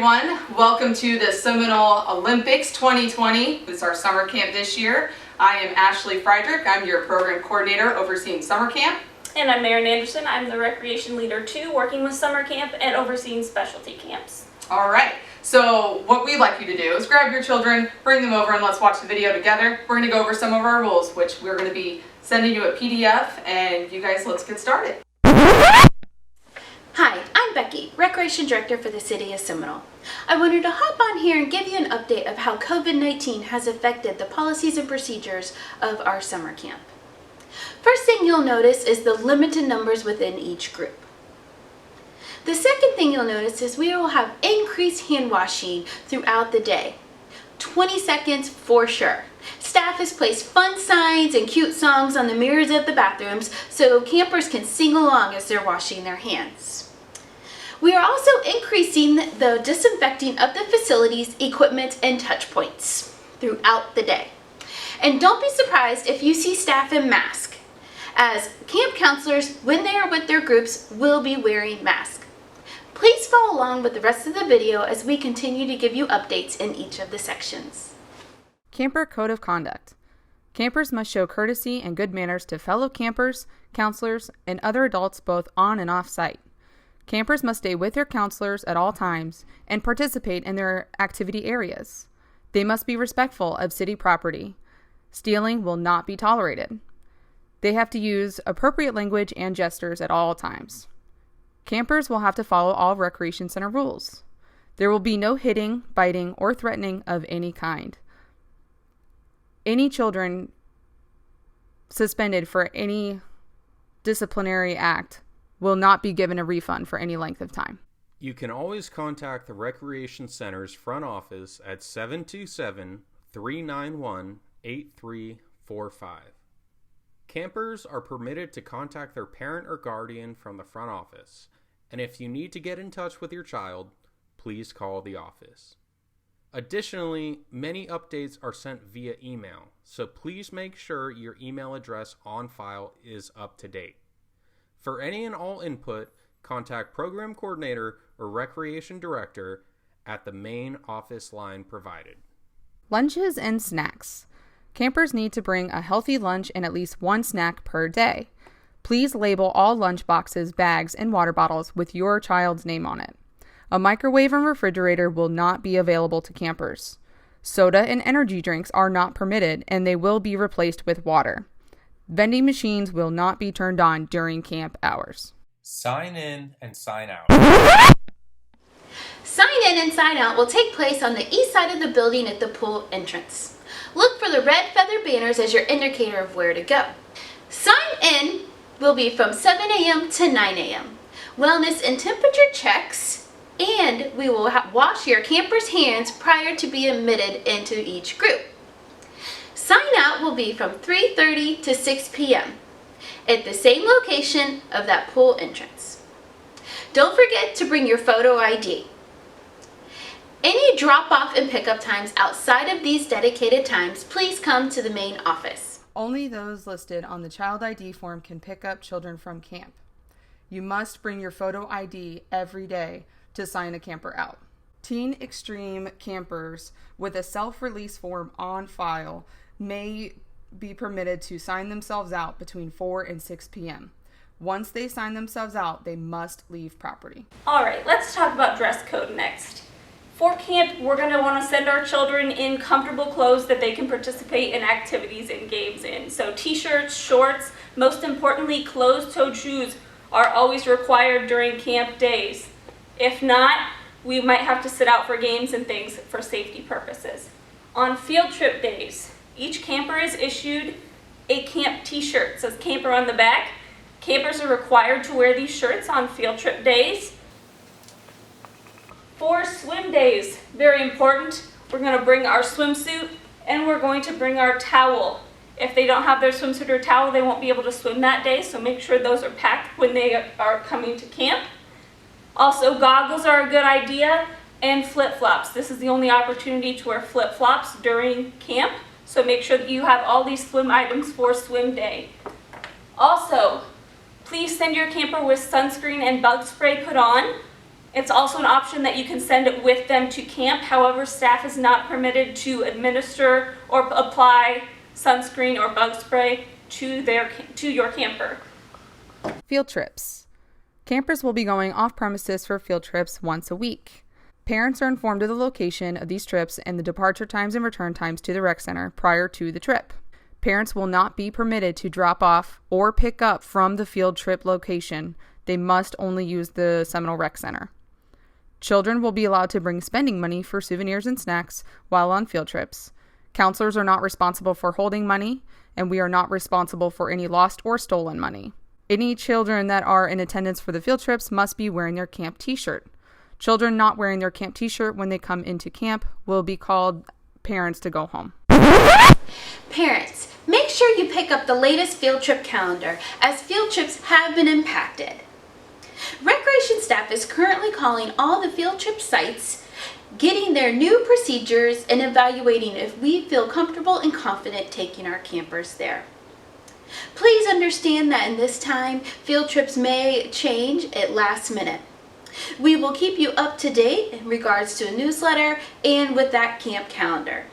everyone. Welcome to the Seminole Olympics 2020. It's our summer camp this year. I am Ashley Friedrich. I'm your program coordinator overseeing summer camp. And I'm Marin Anderson. I'm the recreation leader too, working with summer camp and overseeing specialty camps. All right. So what we'd like you to do is grab your children, bring them over, and let's watch the video together. We're going to go over some of our rules, which we're going to be sending you a PDF, and you guys, let's get started. Hi, I'm Becky, Recreation Director for the City of Seminole. I wanted to hop on here and give you an update of how COVID-19 has affected the policies and procedures of our summer camp. First thing you'll notice is the limited numbers within each group. The second thing you'll notice is we will have increased hand washing throughout the day. 20 seconds for sure. Staff has placed fun signs and cute songs on the mirrors of the bathrooms so campers can sing along as they're washing their hands. We are also increasing the disinfecting of the facilities, equipment, and touch points throughout the day. And don't be surprised if you see staff in masks, as camp counselors, when they are with their groups, will be wearing masks. Please follow along with the rest of the video as we continue to give you updates in each of the sections. Camper Code of Conduct. Campers must show courtesy and good manners to fellow campers, counselors, and other adults both on and off site. Campers must stay with their counselors at all times and participate in their activity areas. They must be respectful of city property. Stealing will not be tolerated. They have to use appropriate language and gestures at all times. Campers will have to follow all recreation center rules. There will be no hitting, biting, or threatening of any kind. Any children suspended for any disciplinary act will not be given a refund for any length of time. You can always contact the Recreation Center's front office at 727-391-8345. Campers are permitted to contact their parent or guardian from the front office, and if you need to get in touch with your child, please call the office. Additionally, many updates are sent via email, so please make sure your email address on file is up to date. For any and all input, contact Program Coordinator or Recreation Director at the main office line provided. Lunches and snacks. Campers need to bring a healthy lunch and at least one snack per day. Please label all lunch boxes, bags, and water bottles with your child's name on it. A microwave and refrigerator will not be available to campers. Soda and energy drinks are not permitted, and they will be replaced with water. Vending machines will not be turned on during camp hours. Sign in and sign out. Sign in and sign out will take place on the east side of the building at the pool entrance. Look for the red feather banners as your indicator of where to go. Sign in will be from 7 a.m. to 9 a.m. Wellness and temperature checks, and we will wash your campers' hands prior to being admitted into each group. Sign out will be from 3:30 to 6 p.m. at the same location of that pool entrance. Don't forget to bring your photo ID. Any drop-off and pickup times outside of these dedicated times, please come to the main office. Only those listed on the child ID form can pick up children from camp. You must bring your photo ID every day to sign a camper out. Teen Extreme campers with a self-release form on file may be permitted to sign themselves out between 4 and 6 p.m. Once they sign themselves out, they must leave property. All right, let's talk about dress code next. For camp, we're going to want to send our children in comfortable clothes that they can participate in activities and games in. So t-shirts, shorts, most importantly, closed-toed shoes are always required during camp days. If not, we might have to sit out for games and things for safety purposes. On field trip days, each camper is issued a camp t-shirt. It says camper on the back. Campers are required to wear these shirts on field trip days. For swim days, very important, we're going to bring our swimsuit and we're going to bring our towel. If they don't have their swimsuit or towel, they won't be able to swim that day, so make sure those are packed when they are coming to camp. Also, goggles are a good idea, and flip-flops. This is the only opportunity to wear flip-flops during camp, so make sure that you have all these swim items for swim day. Also, please send your camper with sunscreen and bug spray put on. It's also an option that you can send it with them to camp. However, staff is not permitted to administer or apply sunscreen or bug spray to your camper. Field trips. Campers will be going off premises for field trips once a week. Parents are informed of the location of these trips and the departure times and return times to the rec center prior to the trip. Parents will not be permitted to drop off or pick up from the field trip location. They must only use the Seminole Rec Center. Children will be allowed to bring spending money for souvenirs and snacks while on field trips. Counselors are not responsible for holding money, and we are not responsible for any lost or stolen money. Any children that are in attendance for the field trips must be wearing their camp t-shirt. Children not wearing their camp t-shirt when they come into camp will be called parents to go home. Parents, make sure you pick up the latest field trip calendar, as field trips have been impacted. Recreation staff is currently calling all the field trip sites, getting their new procedures, and evaluating if we feel comfortable and confident taking our campers there. Please understand that in this time, field trips may change at last minute. We will keep you up to date in regards to a newsletter and with that camp calendar.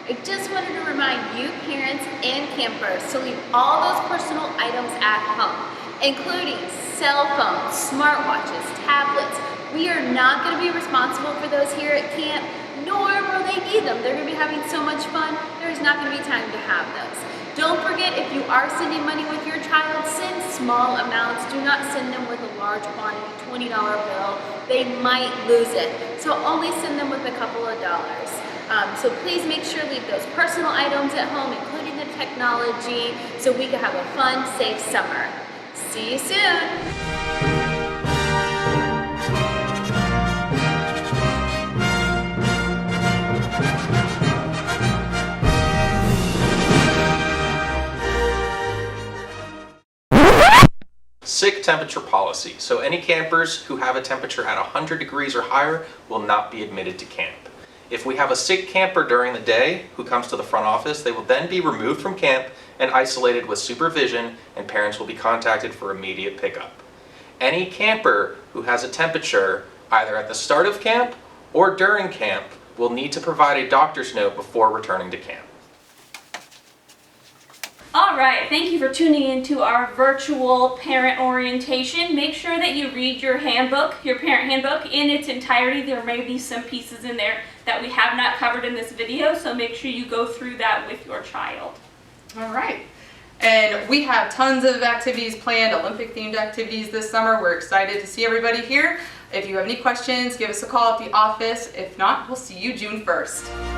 I just wanted to remind you, parents and campers, to leave all those personal items at home, including cell phones, smartwatches, tablets. We are not going to be responsible for those here at camp, nor will they need them. They're going to be having so much fun, there's not going to be time to have those. Don't forget, if you are sending money with your child, send small amounts. Do not send them with a large quantity, $20 bill. They might lose it. So only send them with a couple of dollars. So please make sure to leave those personal items at home, including the technology, so we can have a fun, safe summer. See you soon. Sick temperature policy. So any campers who have a temperature at 100 degrees or higher will not be admitted to camp. If we have a sick camper during the day who comes to the front office, they will then be removed from camp and isolated with supervision, and parents will be contacted for immediate pickup. Any camper who has a temperature either at the start of camp or during camp will need to provide a doctor's note before returning to camp. All right, thank you for tuning into our virtual parent orientation. Make sure that you read your handbook, your parent handbook, in its entirety. There may be some pieces in there that we have not covered in this video, so make sure you go through that with your child. All right. And we have tons of activities planned, Olympic-themed activities this summer. We're excited to see everybody here. If you have any questions, give us a call at the office. If not, we'll see you June 1st.